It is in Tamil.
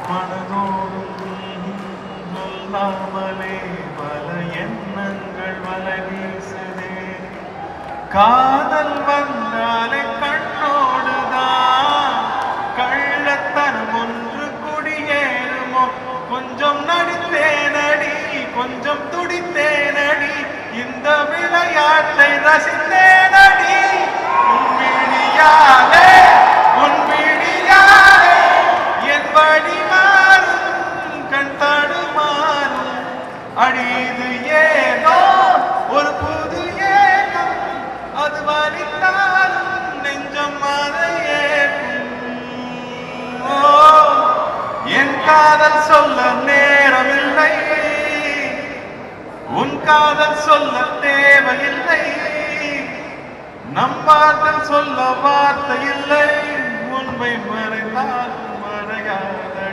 மனதோடும் சொல்லாமலே பல எண்ணங்கள் வலை வீசுதே. காதல் வந்தாலே கண்ணோடுதான் கள்ளத்தனம் ஒன்று குடியேறுமோ. கொஞ்சம் நடித்தேனடி, கொஞ்சம் துடித்தேனடி, இந்த விளையாட்டை ரசித்தேனடி. உன் விழியாலே உன் விழியாலே என் வழி மாறும், கண் தடுமாறும். அடி இது ஏதோ ஒரு புது ஏகம், அது வலித்தாலும் நெஞ்சம் அதை ஏற்கும். என் காதல் சொல்ல நேரமில்லை, உன் காதல் சொல்ல தேவையில்லை. நம் வார்த்தை சொல்ல வார்த்தை இல்லை, உண்மை மறைந்தால்